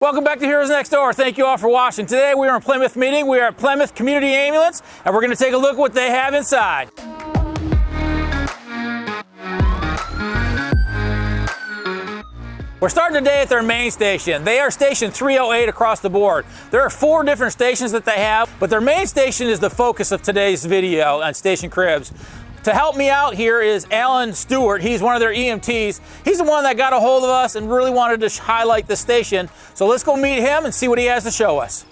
Welcome back to Heroes Next Door. Thank you all for watching. Today we are in Plymouth meeting. We are at Plymouth Community Ambulance, and we're going to take a look at what they have inside. We're starting today at their main station. They are station 308 across the board. There are 4 different stations that they have, but their main station is the focus of today's video on Station Cribs. To help me out here is Alan Stewart. He's one of their EMTs. He's the one that got a hold of us and really wanted to highlight the station. So let's go meet him and see what he has to show us.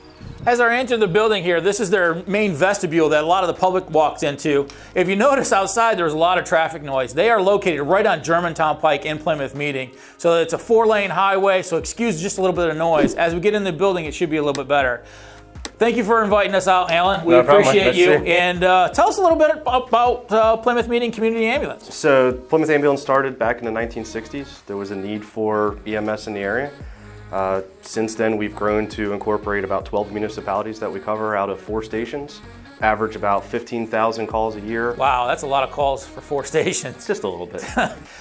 As I enter the building here, this is their main vestibule that a lot of the public walks into. If you notice outside, there's a lot of traffic noise. They are located right on Germantown Pike in Plymouth meeting. So it's a 4-lane highway, so excuse just a little bit of noise. As we get in the building, it should be a little bit better. Thank you for inviting us out, Alan. We appreciate you. And tell us a little bit about Plymouth Meeting Community Ambulance. So Plymouth Ambulance started back in the 1960s. There was a need for EMS in the area. Since then, we've grown to incorporate about 12 municipalities that we cover out of 4 stations. Average about 15,000 calls a year. Wow, that's a lot of calls for 4 stations. Just a little bit.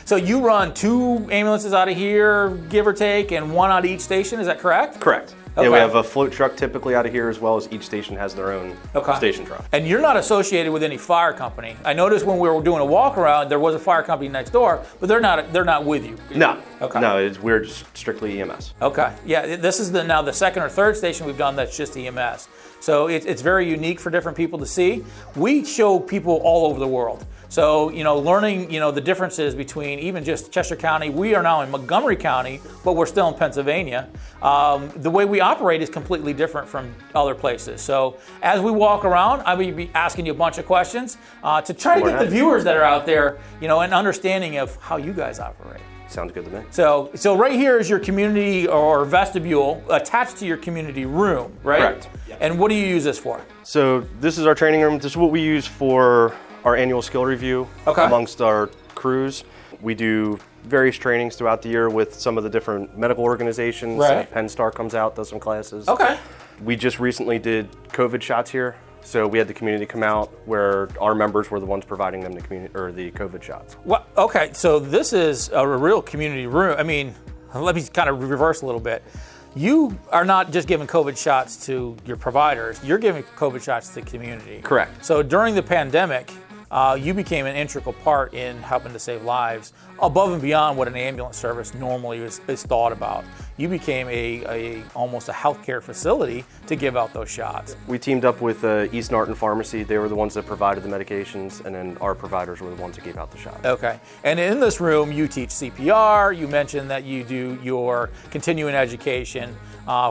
So you run 2 ambulances out of here, give or take, and 1 out of each station, is that correct? Correct. Okay. Yeah, we have a float truck typically out of here, as well as each station has their own station truck. And you're not associated with any fire company. I noticed when we were doing a walk around, there was a fire company next door, but they're not with you. No. Okay. No, we're just strictly EMS. Okay. Yeah, this is now the 2nd or 3rd station we've done that's just EMS. So it's very unique for different people to see. We show people all over the world. So, learning, the differences between even just Chester County. We are now in Montgomery County, but we're still in Pennsylvania. The way we operate is completely different from other places. So as we walk around, I will be asking you a bunch of questions to try to get the viewers that are out there, an understanding of how you guys operate. Sounds good to me. So right here is your community or vestibule attached to your community room, right? Correct. And what do you use this for? So this is our training room. This is what we use for our annual skill review amongst our crews. We do various trainings throughout the year with some of the different medical organizations. Right. Penn Star comes out, does some classes. Okay. We just recently did COVID shots here. So we had the community come out where our members were the ones providing them the COVID shots. Well, okay, so this is a real community room. I mean, let me kind of reverse a little bit. You are not just giving COVID shots to your providers, you're giving COVID shots to the community. Correct. So during the pandemic, you became an integral part in helping to save lives above and beyond what an ambulance service normally is thought about. You became almost a healthcare facility to give out those shots. We teamed up with East Norton Pharmacy. They were the ones that provided the medications, and then our providers were the ones that gave out the shots. Okay. And in this room, you teach CPR. You mentioned that you do your continuing education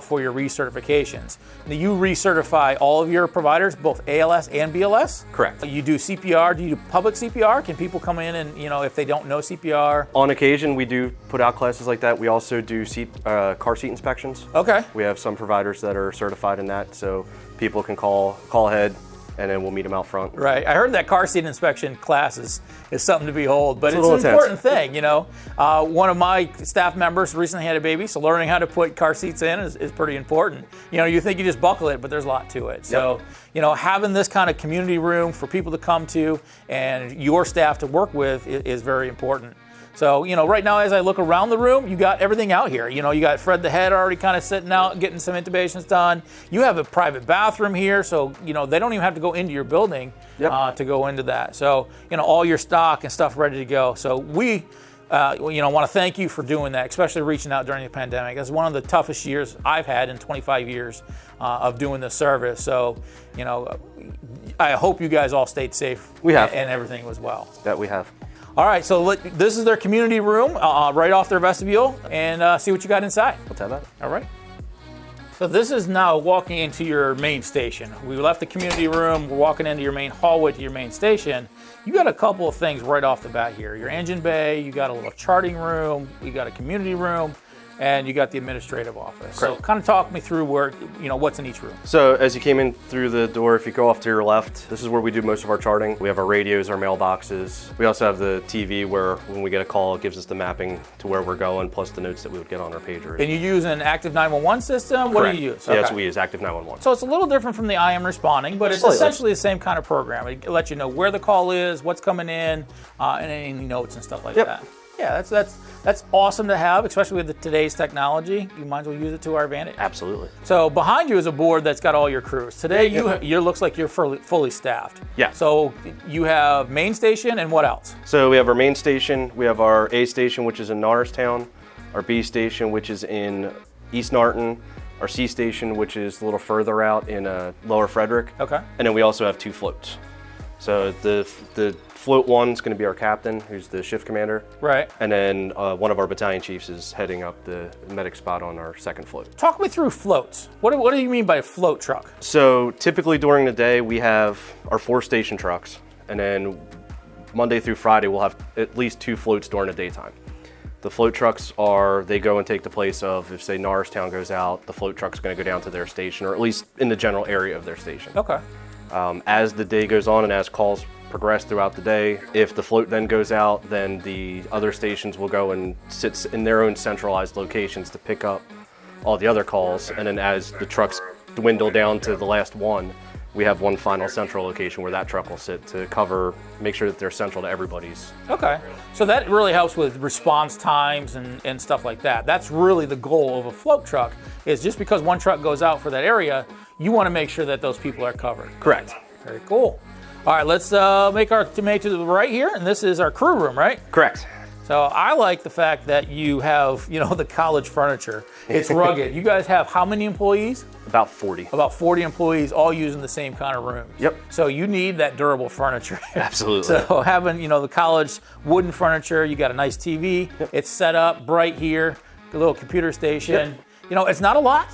for your recertifications. Now, you recertify all of your providers, both ALS and BLS? Correct. You do CPR. Do you do public CPR? Can people come in and, if they don't know CPR? On occasion, we do put out classes like that. We also do car seat inspections. Okay. We have some providers that are certified in that, so people can call ahead, and then we'll meet them out front. Right. I heard that car seat inspection class is something to behold, but it's an intense. important thing, One of my staff members recently had a baby, so learning how to put car seats in is pretty important. You think you just buckle it, but there's a lot to it. So, having this kind of community room for people to come to and your staff to work with is very important. So, right now as I look around the room, you got everything out here. You got Fred the head already kind of sitting out, getting some intubations done. You have a private bathroom here, so, they don't even have to go into your building to go into that. So, all your stock and stuff ready to go. So we, want to thank you for doing that, especially reaching out during the pandemic. That's one of the toughest years I've had in 25 years of doing this service. So, I hope you guys all stayed safe. We have. And everything was well. That we have. All right, so this is their community room right off their vestibule, and see what you got inside. Let's have that. All right. So this is now walking into your main station. We left the community room, we're walking into your main hallway to your main station. You got a couple of things right off the bat here. Your engine bay, you got a little charting room, you got a community room, and you got the administrative office. Correct. So kind of talk me through where, what's in each room. So as you came in through the door, if you go off to your left, this is where we do most of our charting. We have our radios, our mailboxes. We also have the TV where when we get a call, it gives us the mapping to where we're going, plus the notes that we would get on our pager. And you use an active 911 system? What Correct. do you use? Yeah, Okay. that's what we use, active 911. So it's a little different from the I am responding, but it's Slightly. essentially the same kind of program. It lets you know where the call is, what's coming in, and any notes and stuff like Yep. that. Yeah, that's awesome to have, especially with today's technology. You might as well use it to our advantage. Absolutely. So behind you is a board that's got all your crews. Today, you looks like you're fully staffed. Yeah. So you have main station and what else? So we have our main station, we have our A station, which is in Norristown, our B station, which is in East Narton, our C station, which is a little further out in Lower Frederick. Okay. And then we also have 2 floats. So the float 1 is going to be our captain, who's the shift commander. Right. And then one of our battalion chiefs is heading up the medic spot on our 2nd float. Talk me through floats. What do you mean by a float truck? So typically during the day, we have our 4 station trucks. And then Monday through Friday, we'll have at least 2 floats during the daytime. The float trucks they go and take the place of, if say Norristown goes out, the float truck's going to go down to their station, or at least in the general area of their station. Okay. As the day goes on and as calls progress throughout the day, if the float then goes out, then the other stations will go and sit in their own centralized locations to pick up all the other calls. And then as the trucks dwindle down to the last one, we have one final central location where that truck will sit to make sure that they're central to everybody's. Okay. So that really helps with response times and stuff like that. That's really the goal of a float truck, is just because one truck goes out for that area, you want to make sure that those people are covered. Correct. Very cool. All right, let's make to the right here, and this is our crew room, right? Correct. So I like the fact that you have, the college furniture. It's rugged. You guys have how many employees? About 40. About 40 employees, all using the same kind of rooms. Yep. So you need that durable furniture. Absolutely. So having, the college wooden furniture, you got a nice TV. Yep. It's set up bright here, a little computer station. Yep. It's not a lot,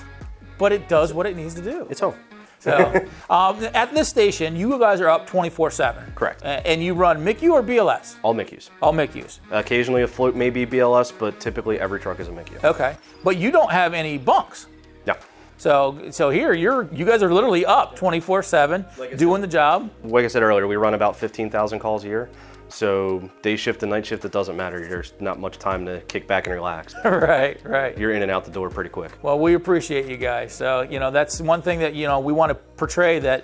but it does what it needs to do. It's home. So at this station, you guys are up 24/7. Correct. And you run MICU or BLS? All MICUs. All MICUs. Occasionally a float may be BLS, but typically every truck is a MICU. Okay. But you don't have any bunks. No. So here you guys are literally up 24/7 doing the job. Like I said earlier, we run about 15,000 calls a year. So day shift and night shift, it doesn't matter. There's not much time to kick back and relax. Right. You're in and out the door pretty quick. Well, we appreciate you guys. So, that's one thing that, we want to portray, that,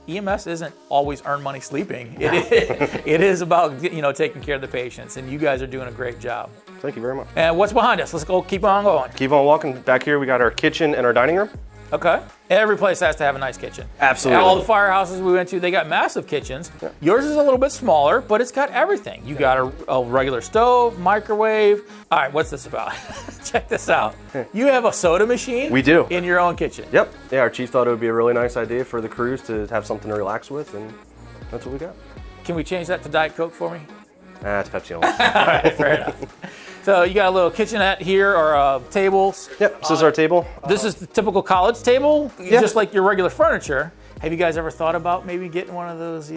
EMS isn't always earn money sleeping. It is about, taking care of the patients, and you guys are doing a great job. Thank you very much. And what's behind us? Let's keep on going. Keep on walking. Back here, we got our kitchen and our dining room. Okay. Every place has to have a nice kitchen. Absolutely. All the firehouses we went to, they got massive kitchens. Yeah. Yours is a little bit smaller, but it's got everything. You got a regular stove, microwave. All right, what's this about? Check this out. You have a soda machine? We do. In your own kitchen? Yep. Yeah, our chief thought it would be a really nice idea for the crews to have something to relax with, and that's what we got. Can we change that to Diet Coke for me? It's Pepsi only. All right, fair enough. So you got a little kitchenette here, or tables. Yep, this is our table. This is the typical college table, just like your regular furniture. Have you guys ever thought about maybe getting one of those,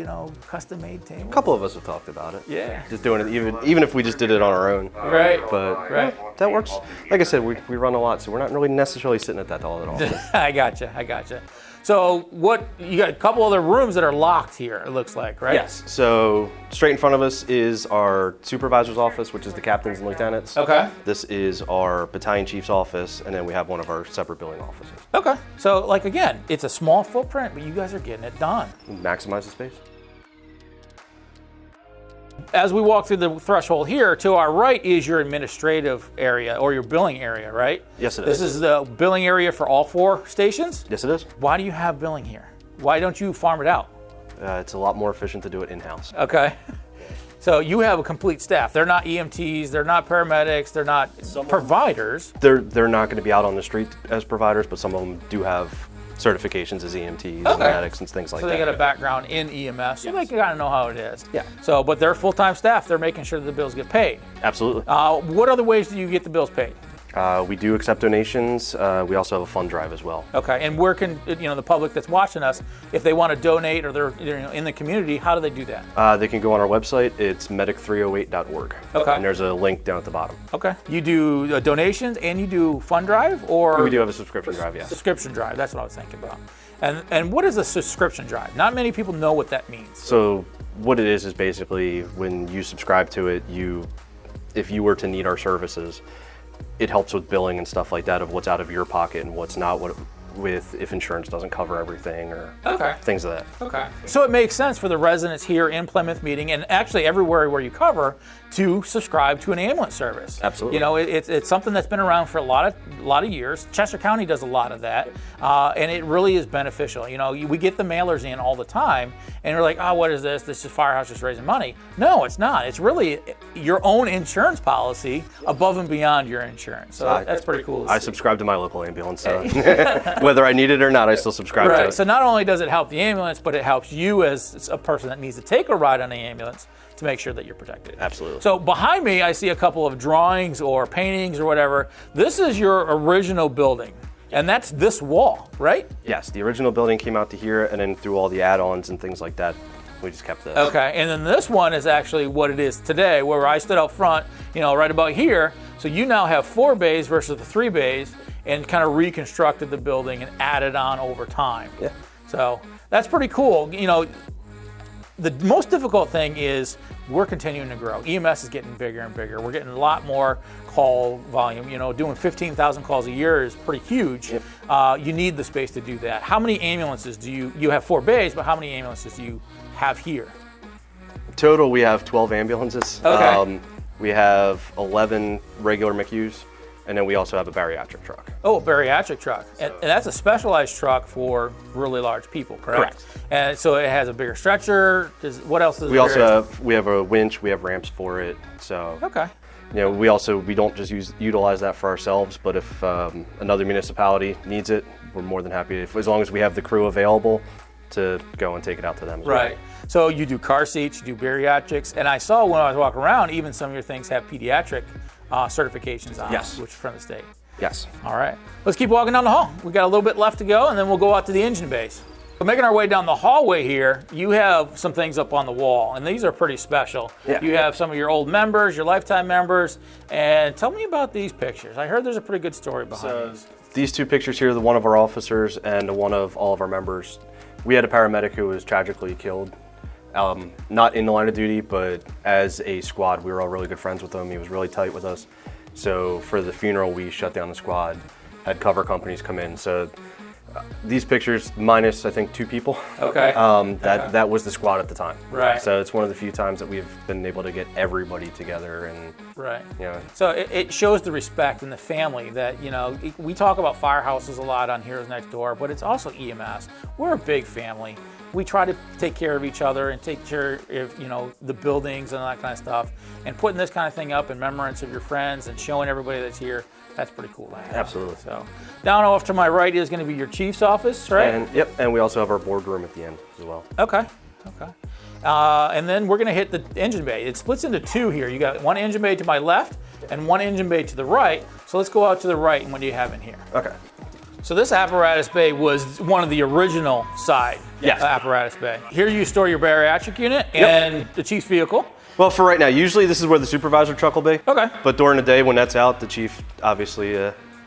custom-made tables? A couple of us have talked about it. Yeah. Just doing it, even if we just did it on our own. Right. But that works. Like I said, we run a lot, so we're not really necessarily sitting at that all at all. I gotcha. So you got a couple other rooms that are locked here, it looks like, right? Yes. So straight in front of us is our supervisor's office, which is the captains and lieutenants. Okay. This is our battalion chief's office, and then we have one of our separate billing offices. Okay. So again, it's a small footprint, but you guys are getting it done. Maximize the space. As we walk through the threshold here, to our right is your administrative area, or your billing area, right? Yes, it is. This is the billing area for all 4 stations? Yes, it is. Why do you have billing here? Why don't you farm it out? It's a lot more efficient to do it in-house. Okay. So you have a complete staff. They're not EMTs, they're not paramedics, they're not providers. They're not going to be out on the street as providers, but some of them do have certifications as EMTs and medics and things like that. So they got a background in EMS, so they kind of know how it is. Yeah. So, but they're full-time staff. They're making sure that the bills get paid. Absolutely. What other ways do you get the bills paid? We do accept donations. We also have a fund drive as well. Okay, and where can the public that's watching us, if they want to donate or they're in the community, how do they do that? They can go on our website. It's medic308.org. Okay. And there's a link down at the bottom. Okay. You do donations and you do fund drive, or we do have a subscription drive, yes. Subscription drive. That's what I was thinking about. And what is a subscription drive? Not many people know what that means. So what it is basically when you subscribe to it, if you were to need our services, it helps with billing and stuff like that of what's out of your pocket and what's not, with if insurance doesn't cover everything or Okay. things of that. Okay. So it makes sense for the residents here in Plymouth meeting, and actually everywhere where you cover, to subscribe to an ambulance service. Absolutely. You know, it's something that's been around for a lot of years. Chester County does a lot of that, and it really is beneficial. You know, we get the mailers in all the time, and we're like, oh, what is this? This is Firehouse just raising money. No, it's not. It's really your own insurance policy above and beyond your insurance. So that's pretty cool. I subscribe to my local ambulance, so whether I need it or not, I still subscribe to it. So not only does it help the ambulance, but it helps you as a person that needs to take a ride on the ambulance to make sure that you're protected. Absolutely. So behind me, I see a couple of drawings or paintings or whatever. This is your original building, and that's this wall, right? Yes, the original building came out to here, and then through all the add-ons and things like that, we just kept this. Okay, and then this one is actually what it is today, where I stood out front, you know, right about here. So you now have 4 bays versus the 3 bays, and kind of reconstructed the building and added on over time. Yeah. So that's pretty cool. You know, the most difficult thing is we're continuing to grow. EMS is getting bigger and bigger. We're getting a lot more call volume. You know, doing 15,000 calls a year is pretty huge. Yep. You need the space to do that. How many ambulances do you have 4 bays, but how many ambulances do you have here? Total, we have 12 ambulances. Okay. We have 11 regular McHughes, and then we also have a bariatric truck. Oh, a bariatric truck. And that's a specialized truck for really large people, correct? Correct. And so it has a bigger stretcher. What else is We also have a winch, we have ramps for it. So Okay. you know, we don't just utilize that for ourselves, but if another municipality needs it, we're more than happy, as long as we have the crew available to go and take it out to them as well. Right. So you do car seats, you do bariatrics, and I saw when I was walking around, even some of your things have pediatric certifications on, Yes. which is from the state. Yes. All right. Let's keep walking down the hall. We got a little bit left to go, and then we'll go out to the engine bays. So making our way down the hallway here, you have some things up on the wall, and these are pretty special. Yeah. You have some of your old members, your lifetime members, and tell me about these pictures. I heard there's a pretty good story behind these. These 2 pictures here, the one of our officers and the one of all of our members. We had a paramedic who was tragically killed, not in the line of duty, but as a squad. We were all really good friends with him. He was really tight with us. So for the funeral, we shut down the squad, had cover companies come in. So these pictures, minus I think 2 people. Okay. That was the squad at the time. Right. So it's one of the few times that we've been able to get everybody together, and Right. you know. So it shows the respect in the family that, you know, we talk about firehouses a lot on Heroes Next Door, but it's also EMS. We're a big family. We try to take care of each other and take care of, you know, the buildings and all that kind of stuff. And putting this kind of thing up in remembrance of your friends and showing everybody that's here, that's pretty cool to have. Absolutely. So down off to my right is going to be your chief's office, right? And we also have our boardroom at the end as well. Okay. And then we're going to hit the engine bay. It splits into 2 here. You got one engine bay to my left and one engine bay to the right. So let's go out to the right, and what do you have in here? Okay. So this apparatus bay was one of the original side apparatus bay. Here you store your bariatric unit and the chief's vehicle. Well, for right now, usually this is where the supervisor truck will be. Okay. But during the day when that's out, the chief obviously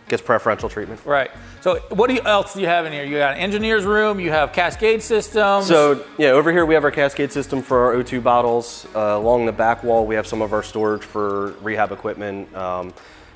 gets preferential treatment. Right. So what else do you have in here? You got an engineer's room, you have cascade systems. So yeah, over here we have our cascade system for our O2 bottles. Along the back wall, we have some of our storage for rehab equipment.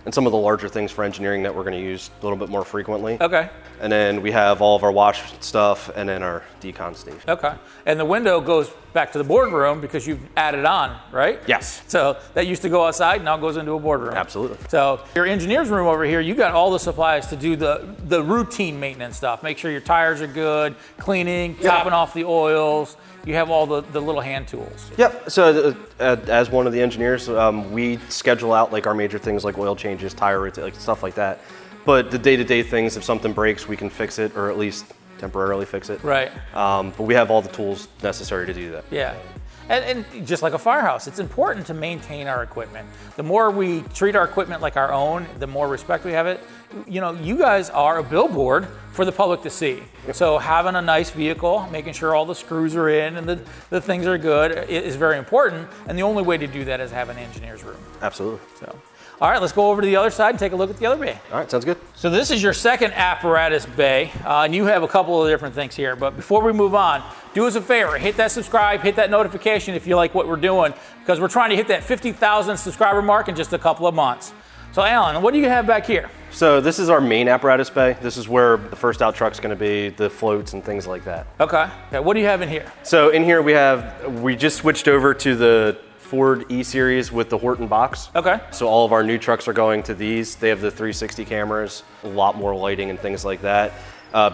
And some of the larger things for engineering that we're going to use a little bit more frequently. Okay. And then we have all of our wash stuff and then our decon station. Okay. And the window goes back to the boardroom because you've added on, right? Yes. So that used to go outside, now goes into a boardroom. Absolutely. So your engineer's room over here, you got all the supplies to do the routine maintenance stuff. Make sure your tires are good, cleaning, topping off the oils. You have all the little hand tools. Yep. So as one of the engineers, we schedule out like our major things like oil changes, tire rotation, like stuff like that. But the day-to-day things, if something breaks, we can fix it or at least temporarily fix it. Right. But we have all the tools necessary to do that. Yeah. And just like a firehouse, it's important to maintain our equipment. The more we treat our equipment like our own, the more respect we have it. You know, you guys are a billboard for the public to see. So having a nice vehicle, making sure all the screws are in and the things are good is very important. And the only way to do that is have an engineer's room. Absolutely. So, all right, let's go over to the other side and take a look at the other bay. All right, sounds good. So this is your second apparatus bay, and you have a couple of different things here. But before we move on, do us a favor, hit that subscribe, hit that notification if you like what we're doing, because we're trying to hit that 50,000 subscriber mark in just a couple of months. So Alan, what do you have back here? So this is our main apparatus bay. This is where the first out truck's going to be, the floats and things like that. Okay. What do you have in here? So in here we just switched over to the Ford E-Series with the Horton box. Okay. So all of our new trucks are going to these. They have the 360 cameras, a lot more lighting and things like that.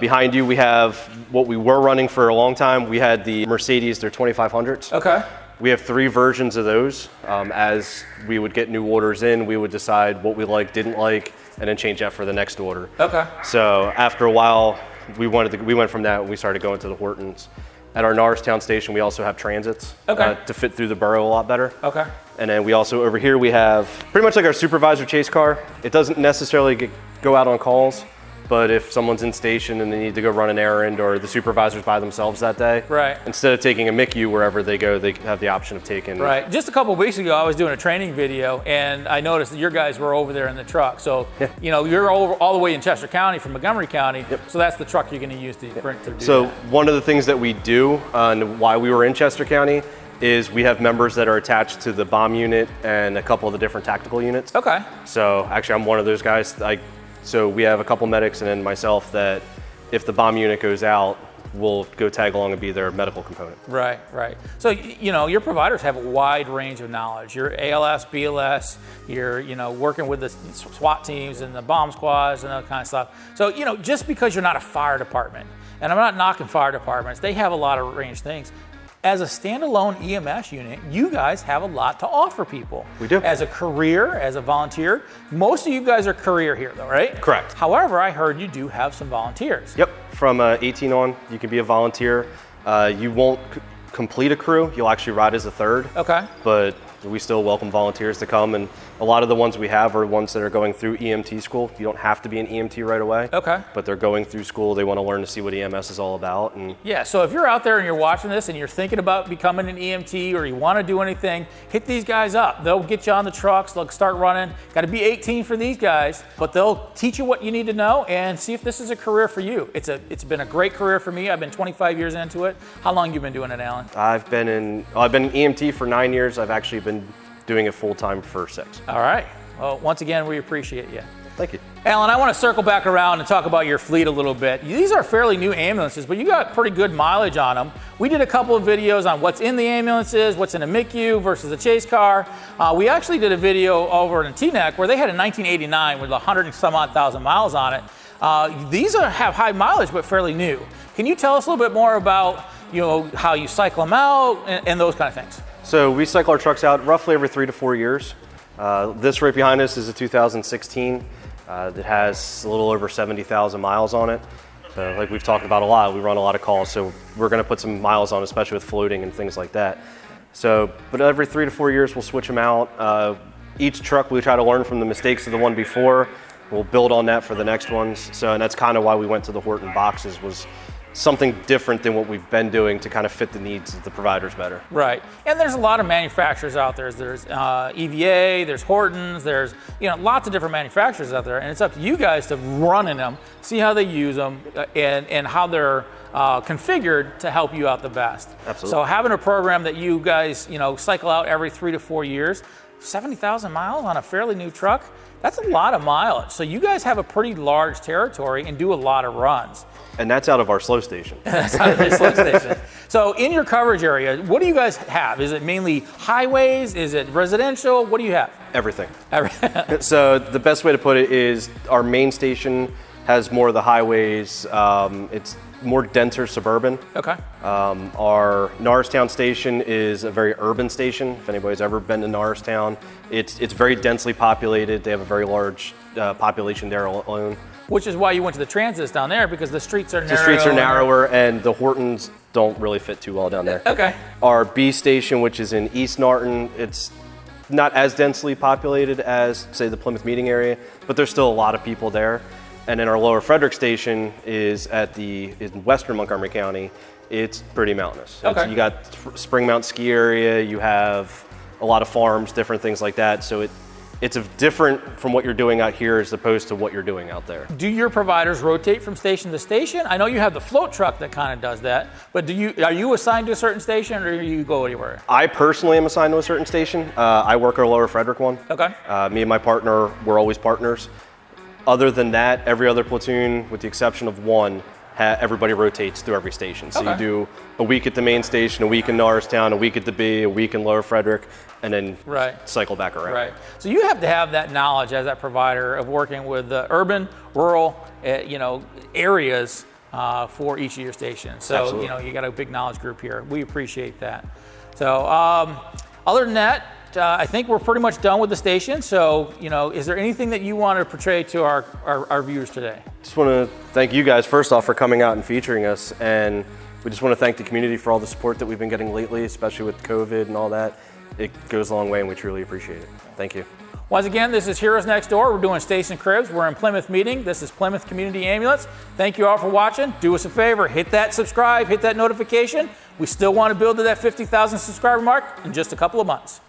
Behind you, we have what we were running for a long time. We had the Mercedes, their 2500s. Okay. We have 3 versions of those. As we would get new orders in, we would decide what we liked, didn't like, and then change that for the next order. Okay. So after a while, we went from that and we started going to the Hortons. At our Norristown station, we also have transits to fit through the borough a lot better. Okay. And then we also, over here, we have pretty much like our supervisor chase car. It doesn't necessarily go out on calls, but if someone's in station and they need to go run an errand or the supervisor's by themselves that day, right, instead of taking a MICU wherever they go, they have the option of taking. Right. Just a couple of weeks ago, I was doing a training video and I noticed that your guys were over there in the truck. So, you know, you're over all the way in Chester County from Montgomery County. Yep. So that's the truck you're going to use to do So that. One of the things that we do and why we were in Chester County is we have members that are attached to the bomb unit and a couple of the different tactical units. Okay. So actually I'm one of those guys. So we have a couple medics and then myself that if the bomb unit goes out, we'll go tag along and be their medical component. Right, right. So, you know, your providers have a wide range of knowledge. You're ALS, BLS, you're, you know, working with the SWAT teams and the bomb squads and that kind of stuff. So, you know, just because you're not a fire department, and I'm not knocking fire departments, they have a lot of range things. As a standalone EMS unit, you guys have a lot to offer people. We do. As a career, as a volunteer, most of you guys are career here though, right? Correct. However, I heard you do have some volunteers. Yep, from 18 on, you can be a volunteer. You won't complete a crew, you'll actually ride as a third. Okay. But we still welcome volunteers to come, and a lot of the ones we have are ones that are going through EMT school. You don't have to be an EMT right away. Okay. But they're going through school, they want to learn to see what EMS is all about. And yeah, so if you're out there and you're watching this and you're thinking about becoming an EMT or you want to do anything, hit these guys up. They'll get you on the trucks, they'll start running. Got to be 18 for these guys, but they'll teach you what you need to know and see if this is a career for you. It's been a great career for me. I've been 25 years into it. How long have you been doing it, Alan? I've been an EMT for 9 years. I've actually been doing it full-time for 6. All right. Well, once again, we appreciate you. Thank you. Alan, I want to circle back around and talk about your fleet a little bit. These are fairly new ambulances, but you got pretty good mileage on them. We did a couple of videos on what's in the ambulances, what's in a MICU versus a chase car. We actually did a video over in Teaneck where they had a 1989 with 100 and some odd thousand miles on it. These have high mileage, but fairly new. Can you tell us a little bit more about, you know, how you cycle them out and those kind of things? So we cycle our trucks out roughly every 3 to 4 years. This right behind us is a 2016. That has a little over 70,000 miles on it. So like we've talked about a lot, we run a lot of calls, so we're going to put some miles on, especially with floating and things like that. So, but every 3 to 4 years we'll switch them out. Each truck we try to learn from the mistakes of the one before. We'll build on that for the next ones. So, and that's kind of why we went to the Horton boxes, was something different than what we've been doing to kind of fit the needs of the providers better. Right, and there's a lot of manufacturers out there. There's EVA, there's Hortons, there's, you know, lots of different manufacturers out there, and it's up to you guys to run in them, see how they use them, and how they're configured to help you out the best. Absolutely. So having a program that you guys, you know, cycle out every 3 to 4 years, 70,000 miles on a fairly new truck, that's a lot of mileage. So you guys have a pretty large territory and do a lot of runs. And that's out of our slow station. That's out of the slow station. So in your coverage area, what do you guys have? Is it mainly highways? Is it residential? What do you have? Everything. So the best way to put it is our main station has more of the highways. It's more denser suburban. Okay. Our Norristown station is a very urban station. If anybody's ever been to Norristown, it's very densely populated. They have a very large population there alone. Which is why you went to the transits down there, because the streets are narrower. The streets are narrower, and the Hortons don't really fit too well down there. Okay. Our B station, which is in East Norton, it's not as densely populated as, say, the Plymouth meeting area, but there's still a lot of people there. And then our Lower Frederick station is in western Montgomery County. It's pretty mountainous. Okay. You got Spring Mount ski area, you have a lot of farms, different things like that. So it it's different from what you're doing out here as opposed to what you're doing out there. Do your providers rotate from station to station? I know you have the float truck that kind of does that, but are you assigned to a certain station, or do you go anywhere? I personally am assigned to a certain station. I work our Lower Frederick one. Okay. Me and my partner, we're always partners. Other than that, every other platoon, with the exception of one, everybody rotates through every station. So you do a week at the main station, a week in Norristown, a week at the B, a week in Lower Frederick, and then cycle back around. Right. So you have to have that knowledge as that provider of working with urban, rural, areas for each of your stations. So Absolutely. you got a big knowledge group here. We appreciate that. So other than that, I think we're pretty much done with the station. So, is there anything that you want to portray to our viewers today? Just want to thank you guys, first off, for coming out and featuring us. And we just want to thank the community for all the support that we've been getting lately, especially with COVID and all that. It goes a long way, and we truly appreciate it. Thank you. Once again, this is Heroes Next Door. We're doing Station Cribs. We're in Plymouth meeting. This is Plymouth Community Ambulance. Thank you all for watching. Do us a favor, hit that subscribe, hit that notification. We still want to build to that 50,000 subscriber mark in just a couple of months.